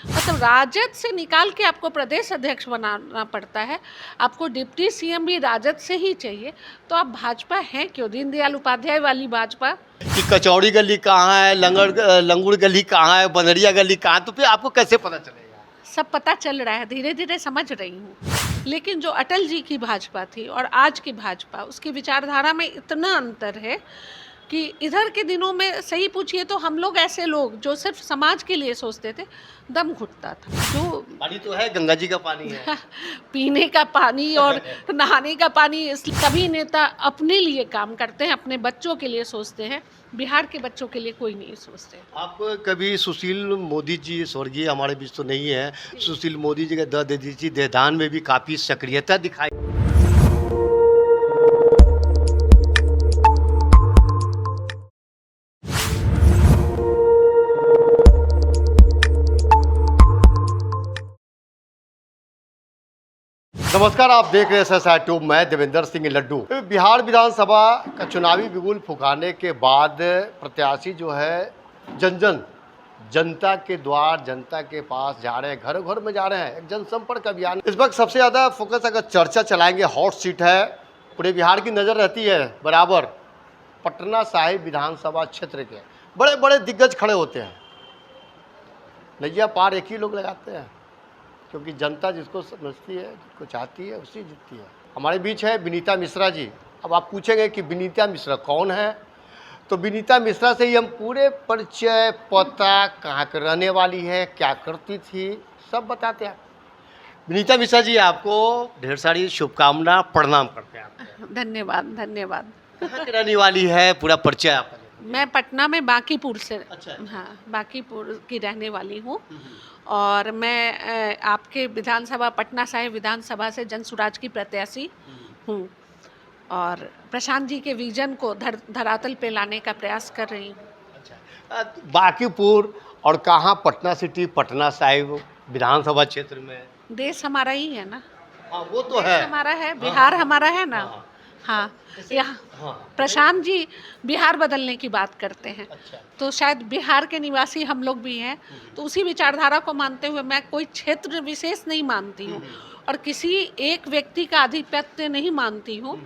मतलब राजद से निकाल के आपको प्रदेश अध्यक्ष बनाना पड़ता है, आपको डिप्टी सीएम भी राजद से ही चाहिए, तो आप भाजपा हैं क्यों? दीनदयाल उपाध्याय वाली भाजपा। कि कचौड़ी गली कहाँ है, लंगूर गली कहाँ है, बनरिया गली कहाँ है, तो फिर आपको कैसे पता चलेगा? सब पता चल रहा है, धीरे धीरे समझ रही हूँ। लेकिन जो अटल जी की भाजपा थी और आज की भाजपा, उसकी विचारधारा में इतना अंतर है कि इधर के दिनों में सही पूछिए तो हम लोग ऐसे लोग जो सिर्फ समाज के लिए सोचते थे, दम घुटता था। जो पानी तो है, गंगा जी का पानी है। पीने का पानी और नहाने का पानी, सभी नेता अपने लिए काम करते हैं, अपने बच्चों के लिए सोचते हैं। बिहार के बच्चों के लिए कोई नहीं सोचते। आप कभी सुशील मोदी जी, स्वर्गीय हमारे बीच तो नहीं है, सुशील मोदी जी के दीदी देदान में भी काफ़ी सक्रियता दिखाई। नमस्कार, आप देख रहे हैं SSI ट्यूब। मैं देवेंद्र सिंह लड्डू। बिहार विधानसभा का चुनावी बिगुल फुकाने के बाद प्रत्याशी जो है जनता के द्वार, जनता के पास जा रहे हैं, घर घर में जा रहे हैं, एक जनसंपर्क अभियान। इस वक्त सबसे ज़्यादा फोकस अगर चर्चा चलाएंगे, हॉट सीट है, पूरे बिहार की नज़र रहती है बराबर पटना साहिब विधानसभा क्षेत्र के। बड़े बड़े दिग्गज खड़े होते हैं, नैया पार एक ही लोग लगाते हैं, क्योंकि जनता जिसको समझती है, जिसको चाहती है, उसी जीतती है। हमारे बीच है विनीता मिश्रा जी। अब आप पूछेंगे कि विनीता मिश्रा कौन है, तो विनीता मिश्रा से ही हम पूरे परिचय, पता, कहाँ के रहने वाली है, क्या करती थी, सब बताते हैं। विनीता मिश्रा जी, आपको ढेर सारी शुभकामना, प्रणाम करते हैं आपको। धन्यवाद धन्यवाद। कहाँ की रहने वाली है, पूरा परिचय आपका। मैं पटना में बांकीपुर से, अच्छा। हाँ, बांकीपुर की रहने वाली हूँ। और मैं आपके विधानसभा, पटना साहिब विधानसभा से जनसुराज की प्रत्याशी हूँ और प्रशांत जी के विजन को धरातल पे लाने का प्रयास कर रही हूँ। अच्छा, बांकीपुर और कहाँ, पटना सिटी, पटना साहिब विधानसभा क्षेत्र में। देश हमारा ही है ना। हाँ, वो तो देश है, हमारा है, बिहार हमारा है ना। हाँ। हाँ, यहाँ हाँ। प्रशांत जी बिहार बदलने की बात करते हैं। अच्छा। तो शायद बिहार के निवासी हम लोग भी हैं, तो उसी विचारधारा को मानते हुए मैं कोई क्षेत्र विशेष नहीं मानती हूँ और किसी एक व्यक्ति का आधिपत्य नहीं मानती हूँ।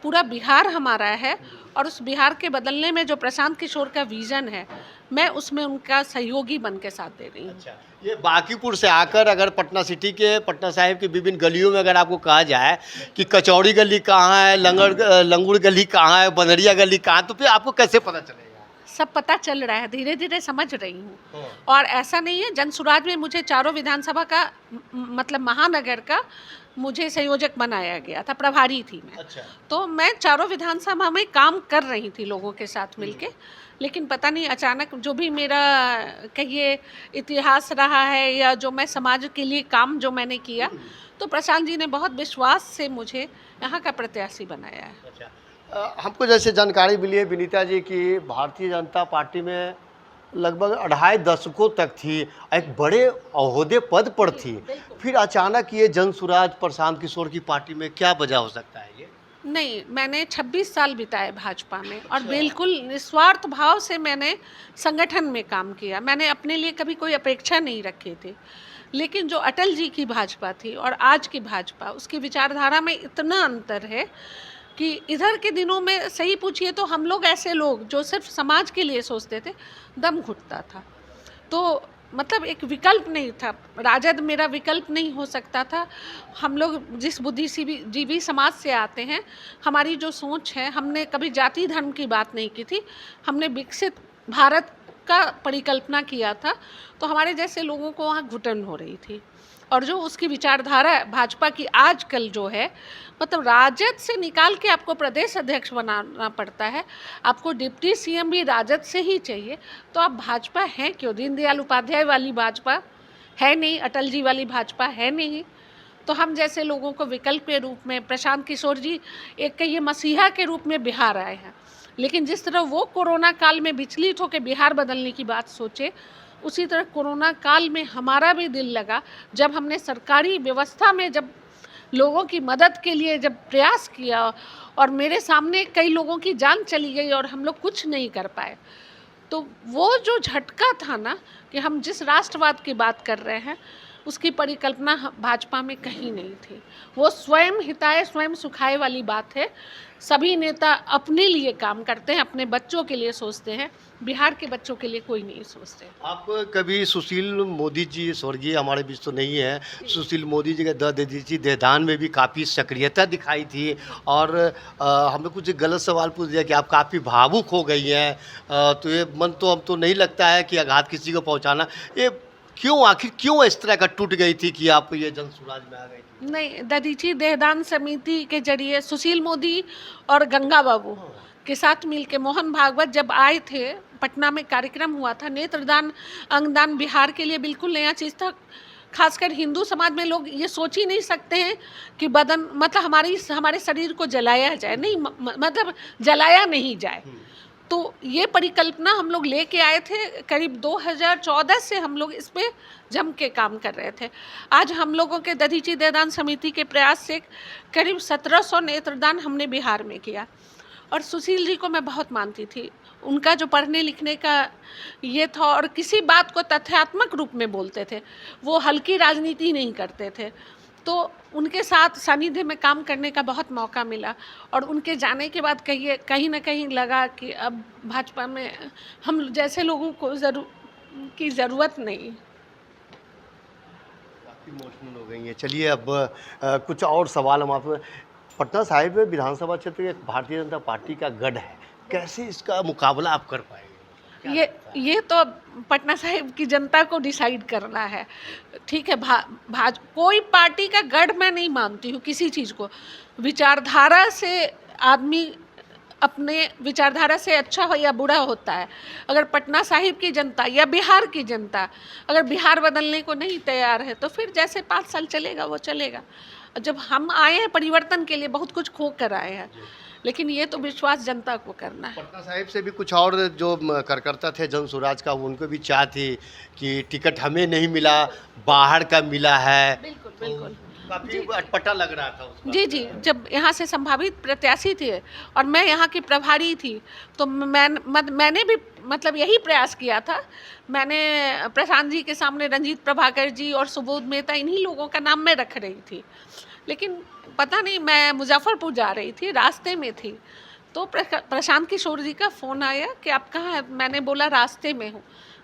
पूरा बिहार हमारा है और उस बिहार के बदलने में जो प्रशांत किशोर का विजन है, मैं उसमें उनका सहयोगी बन के साथ दे रही हूँ। अच्छा, ये बांकीपुर से आकर अगर पटना सिटी के, पटना साहिब के विभिन्न गलियों में अगर आपको कहा जाए कि कचौड़ी गली कहाँ है, लंगूर गली कहाँ है, बनरिया गली कहाँ है, तो फिर आपको कैसे पता चलेगा? सब पता चल रहा है, धीरे धीरे समझ रही हूँ। और ऐसा नहीं है, जनसुराज में मुझे चारों विधानसभा का मतलब महानगर का मुझे संयोजक बनाया गया था, प्रभारी थी मैं। अच्छा। तो मैं चारों विधानसभा में काम कर रही थी लोगों के साथ मिलके। लेकिन पता नहीं अचानक जो भी मेरा कहिए इतिहास रहा है या जो मैं समाज के लिए काम जो मैंने किया, तो प्रशांत जी ने बहुत विश्वास से मुझे यहाँ का प्रत्याशी बनाया है। अच्छा, हमको जैसे जानकारी मिली है विनीता जी की भारतीय जनता पार्टी में लगभग 2.5 दशकों तक थी, एक बड़े ओहदे पद पर थी, फिर अचानक ये जनसुराज प्रशांत किशोर की पार्टी में, क्या वजह हो सकता है ये? नहीं, मैंने 26 साल बिताए भाजपा में और बिल्कुल निस्वार्थ भाव से मैंने संगठन में काम किया। मैंने अपने लिए कभी कोई अपेक्षा नहीं रखी थी। लेकिन जो अटल जी की भाजपा थी और आज की भाजपा, उसकी विचारधारा में इतना अंतर है कि इधर के दिनों में सही पूछिए तो हम लोग ऐसे लोग जो सिर्फ समाज के लिए सोचते थे, दम घुटता था। तो मतलब एक विकल्प नहीं था, राजद मेरा विकल्प नहीं हो सकता था। हम लोग जिस बुद्धिजीवी समाज से आते हैं, हमारी जो सोच है, हमने कभी जाति धर्म की बात नहीं की थी, हमने विकसित भारत का परिकल्पना किया था। तो हमारे जैसे लोगों को वहाँ घुटन हो रही थी और जो उसकी विचारधारा भाजपा की आजकल जो है, मतलब राजद से निकाल के आपको प्रदेश अध्यक्ष बनाना पड़ता है, आपको डिप्टी सीएम भी राजद से ही चाहिए, तो आप भाजपा हैं क्यों? दीनदयाल उपाध्याय वाली भाजपा है नहीं, अटल जी वाली भाजपा है नहीं। तो हम जैसे लोगों को विकल्प के रूप में प्रशांत किशोर जी एक कहिए मसीहा के रूप में बिहार आए हैं। लेकिन जिस तरह वो कोरोना काल में विचलित होकर बिहार बदलने की बात सोचे, उसी तरह कोरोना काल में हमारा भी दिल लगा जब हमने सरकारी व्यवस्था में जब लोगों की मदद के लिए जब प्रयास किया और मेरे सामने कई लोगों की जान चली गई और हम लोग कुछ नहीं कर पाए, तो वो जो झटका था ना कि हम जिस राष्ट्रवाद की बात कर रहे हैं उसकी परिकल्पना भाजपा में कहीं नहीं थी। वो स्वयं हिताय स्वयं सुखाय वाली बात है। सभी नेता अपने लिए काम करते हैं, अपने बच्चों के लिए सोचते हैं, बिहार के बच्चों के लिए कोई नहीं सोचते। आप कभी सुशील मोदी जी, स्वर्गीय हमारे बीच तो नहीं है, सुशील मोदी जी के ददीची देहदान में भी काफ़ी सक्रियता दिखाई थी और हमें कुछ गलत सवाल पूछ दिया कि आप काफ़ी भावुक हो गई हैं, तो ये मन तो अब तो नहीं लगता है कि आघात किसी को पहुंचाना, ये क्यों, आखिर क्यों इस तरह का टूट गई थी कि आप ये जन स्वराज में आ गई थी? नहीं, ददीची देहदान समिति के जरिए सुशील मोदी और गंगा बाबू के साथ मिलके मोहन भागवत जब आए थे, पटना में कार्यक्रम हुआ था, नेत्रदान अंगदान बिहार के लिए बिल्कुल नया चीज़ था। खासकर हिंदू समाज में लोग ये सोच ही नहीं सकते हैं कि बदन मतलब हमारे शरीर को जलाया जाए, नहीं मतलब जलाया नहीं जाए। तो ये परिकल्पना हम लोग लेके आए थे। करीब 2014 से हम लोग इस पे जम के काम कर रहे थे। आज हम लोगों के ददीची देहदान समिति के प्रयास से करीब 1700 नेत्रदान हमने बिहार में किया। और सुशील जी को मैं बहुत मानती थी, उनका जो पढ़ने लिखने का ये था और किसी बात को तथ्यात्मक रूप में बोलते थे, वो हल्की राजनीति नहीं करते थे। तो उनके साथ सानिध्य में काम करने का बहुत मौका मिला और उनके जाने के बाद कहीं ना कहीं लगा कि अब भाजपा में हम जैसे लोगों को की ज़रूरत नहीं। काफ़ी इमोशनल हो गई हैं। चलिए अब कुछ और सवाल हम आपसे, पटना साहिब में विधानसभा क्षेत्र एक भारतीय जनता पार्टी का गढ़ है, कैसे इसका मुकाबला आप कर पाएंगे? ये तो पटना साहिब की जनता को डिसाइड करना है। ठीक है, कोई पार्टी का गढ़ मैं नहीं मानती हूँ किसी चीज़ को। विचारधारा से आदमी अपने विचारधारा से अच्छा हो या बुरा होता है। अगर पटना साहिब की जनता या बिहार की जनता अगर बिहार बदलने को नहीं तैयार है तो फिर जैसे 5 साल चलेगा वो चलेगा। जब हम आए हैं परिवर्तन के लिए, बहुत कुछ खो कर आए हैं, लेकिन ये तो विश्वास जनता को करना है। पटना साहिब से भी कुछ और जो कार्यकर्ता थे जन स्वराज का, उनको भी चाह थी कि टिकट हमें नहीं मिला, बाहर का मिला है। बिल्कुल बिल्कुल, काफ़ी अटपटा लग रहा था उसका। जी जी, जब यहाँ से संभावित प्रत्याशी थे और मैं यहाँ की प्रभारी थी तो मैंने भी मतलब यही प्रयास किया था। मैंने प्रशांत जी के सामने रंजीत प्रभाकर जी और सुबोध मेहता, इन्हीं लोगों का नाम मैं रख रही थी, लेकिन पता नहीं, मैं मुजफ्फरपुर जा रही थी, रास्ते में थी, तो प्रशांत किशोर जी का फ़ोन आया कि आप कहाँ हैं? मैंने बोला रास्ते में हूँ।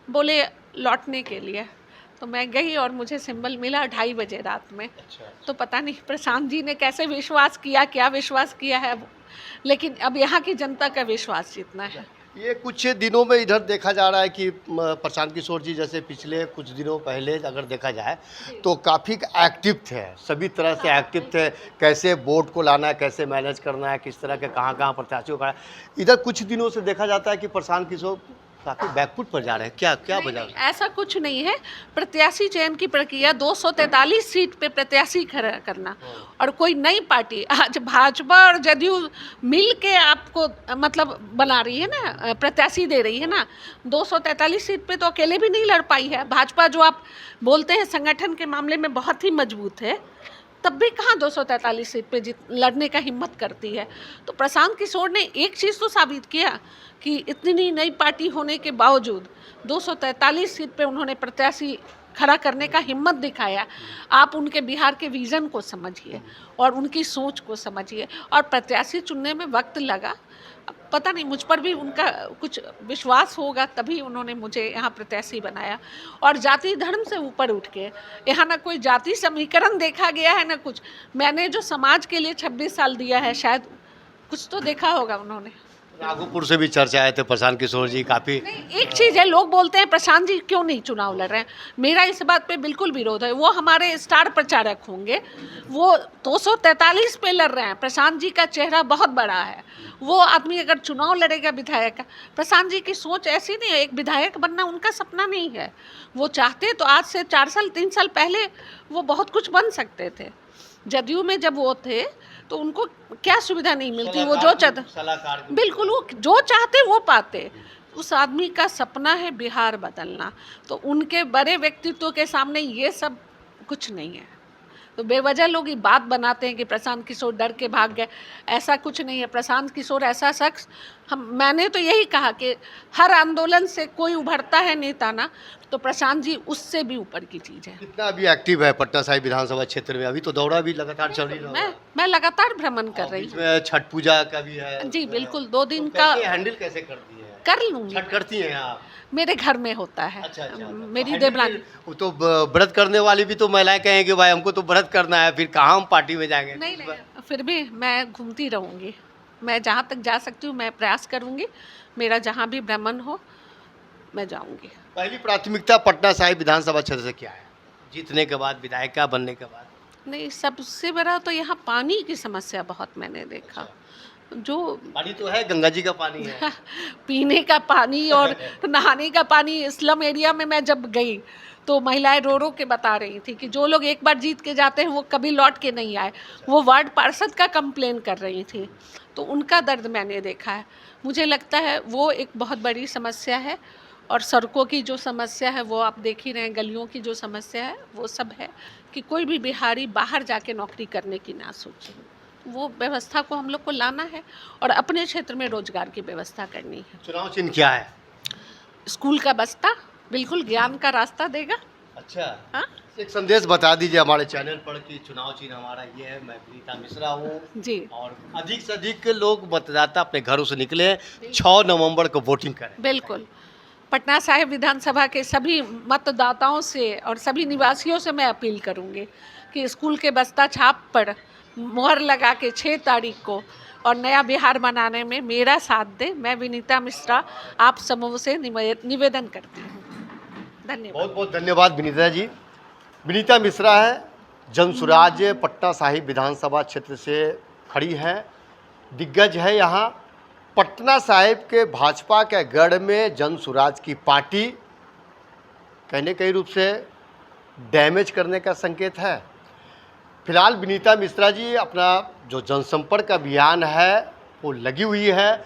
बोले लौटने के लिए, तो मैं गई और मुझे सिंबल मिला 2:30 बजे रात में। अच्छा। तो पता नहीं प्रशांत जी ने कैसे विश्वास किया, क्या विश्वास किया है, लेकिन अब यहाँ की जनता का विश्वास जीतना है। ये कुछ दिनों में इधर देखा जा रहा है कि प्रशांत किशोर जी जैसे पिछले कुछ दिनों पहले अगर देखा जाए तो काफ़ी एक्टिव थे, सभी तरह से एक्टिव थे, कैसे बोर्ड को लाना है, कैसे मैनेज करना है, किस तरह के कहाँ प्रत्याशियों का। इधर कुछ दिनों से देखा जाता है कि प्रशांत किशोर काफ़ी बैकफुट पर जा रहे हैं, क्या वजह? ऐसा कुछ नहीं है। प्रत्याशी चयन की प्रक्रिया 243 सीट पे प्रत्याशी खड़ा करना, और कोई नई पार्टी आज भाजपा और जदयू मिल के आपको मतलब बना रही है ना, प्रत्याशी दे रही है ना। 243 सीट पे तो अकेले भी नहीं लड़ पाई है भाजपा, जो आप बोलते हैं संगठन के मामले में बहुत ही मजबूत है, तब भी कहाँ 243 सीट पे लड़ने का हिम्मत करती है। तो प्रशांत किशोर ने एक चीज़ तो साबित किया कि इतनी नई पार्टी होने के बावजूद 243 सीट पे उन्होंने प्रत्याशी खड़ा करने का हिम्मत दिखाया। आप उनके बिहार के विज़न को समझिए और उनकी सोच को समझिए, और प्रत्याशी चुनने में वक्त लगा। पता नहीं, मुझ पर भी उनका कुछ विश्वास होगा तभी उन्होंने मुझे यहाँ प्रत्याशी बनाया। और जाति धर्म से ऊपर उठ के यहाँ ना कोई जाति समीकरण देखा गया है ना कुछ। मैंने जो समाज के लिए 26 साल दिया है, शायद कुछ तो देखा होगा उन्होंने। राघोपुर से भी चर्चा आए थे प्रशांत किशोर जी काफ़ी। एक चीज़ है, लोग बोलते हैं प्रशांत जी क्यों नहीं चुनाव लड़ रहे हैं, मेरा इस बात पे बिल्कुल विरोध है। वो हमारे स्टार प्रचारक होंगे, वो 243 पे लड़ रहे हैं। प्रशांत जी का चेहरा बहुत बड़ा है, वो आदमी अगर चुनाव लड़ेगा विधायक का, प्रशांत जी की सोच ऐसी नहीं है। एक विधायक बनना उनका सपना नहीं है। वो चाहते तो आज से 4 साल 3 साल पहले वो बहुत कुछ बन सकते थे। जदयू में जब वो थे तो उनको क्या सुविधा नहीं मिलती, वो जो चाहते बिल्कुल वो जो चाहते वो पाते। उस आदमी का सपना है बिहार बदलना, तो उनके बड़े व्यक्तित्व के सामने ये सब कुछ नहीं है। तो बेवजह लोग ये बात बनाते हैं कि प्रशांत किशोर डर के भाग गए, ऐसा कुछ नहीं है। प्रशांत किशोर ऐसा शख्स, मैंने तो यही कहा कि हर आंदोलन से कोई उभरता है नेता ना, तो प्रशांत जी उससे भी ऊपर की चीज़ है। कितना अभी एक्टिव है पटना साहिब विधानसभा क्षेत्र में? अभी तो दौरा भी लगातार चल रही है। मैं लगातार भ्रमण कर रही हूँ। इसमें छठ पूजा का भी है। जी बिल्कुल, 2 दिन तो का हैंडल कैसे करती है? कर लूँगी। छठ करती हैं आप? मेरे घर में होता है। अच्छा। मेरी देवरानी। वो तो व्रत करने वाली भी तो महिलाएं कहें कि भाई हमको तो व्रत करना है, फिर कहाँ हम पार्टी में जाएंगे? नहीं, फिर भी मैं घूमती रहूँगी। मैं जहाँ तक जा सकती हूँ मैं प्रयास करूँगी। मेरा जहाँ भी भ्रमण हो मैं जाऊँगी। पहली प्राथमिकता पटना साहिब विधानसभा क्षेत्र से क्या है, जीतने के बाद, विधायिका बनने के बाद? नहीं, सबसे बड़ा तो यहाँ पानी की समस्या बहुत मैंने देखा। जो पानी तो है, गंगा जी का पानी है। पीने का पानी और नहाने का पानी, स्लम एरिया में मैं जब गई तो महिलाएं रो रो के बता रही थी कि जो लोग एक बार जीत के जाते हैं वो कभी लौट के नहीं आए। वो वार्ड पार्षद का कंप्लेन कर रही थी, तो उनका दर्द मैंने देखा है। मुझे लगता है वो एक बहुत बड़ी समस्या है। और सड़कों की जो समस्या है वो आप देख ही रहे हैं, गलियों की जो समस्या है वो सब है कि कोई भी बिहारी बाहर जाके नौकरी करने की ना सोचे। वो व्यवस्था को हम लोग को लाना है और अपने क्षेत्र में रोजगार की व्यवस्था करनी है। चुनाव चिन्ह क्या है? स्कूल का बस्ता बिल्कुल ज्ञान का रास्ता देगा। अच्छा। हाँ एक संदेश बता दीजिए हमारे चैनल पर कि चुनाव चिन्ह हमारा ये है। मैं विनीता मिश्रा हूँ जी, और अधिक से अधिक लोग मतदाता अपने घरों से निकले, 6 नवंबर को वोटिंग करें। बिल्कुल। पटना साहिब विधानसभा के सभी मतदाताओं से और सभी निवासियों से मैं अपील करूंगी कि स्कूल के बस्ता छाप पर मुहर लगा के 6 तारीख को और नया बिहार बनाने में मेरा साथ दें। मैं विनीता मिश्रा आप समूह से निवेदन करती हूँ। धन्यवाद। बहुत बहुत धन्यवाद विनीता जी। विनीता मिश्रा है, जनसुराज पटना साहिब विधानसभा क्षेत्र से खड़ी है, दिग्गज है। यहाँ पटना साहिब के भाजपा के गढ़ में जनसुराज की पार्टी कहने कई रूप से डैमेज करने का संकेत है। फिलहाल विनीता मिश्रा जी अपना जो जनसंपर्क अभियान है वो लगी हुई है,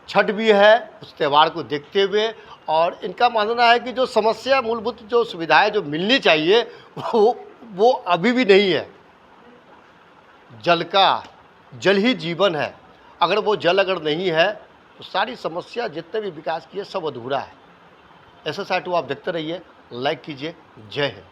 छठ भी है उस त्यौहार को देखते हुए, और इनका मानना है कि जो समस्या, मूलभूत जो सुविधाएं जो मिलनी चाहिए वो अभी भी नहीं है। जल ही जीवन है, अगर वो जल अगर नहीं है तो सारी समस्या, जितने भी विकास किए सब अधूरा है। ऐसा साइट आप देखते रहिए, लाइक कीजिए। जय हिंद।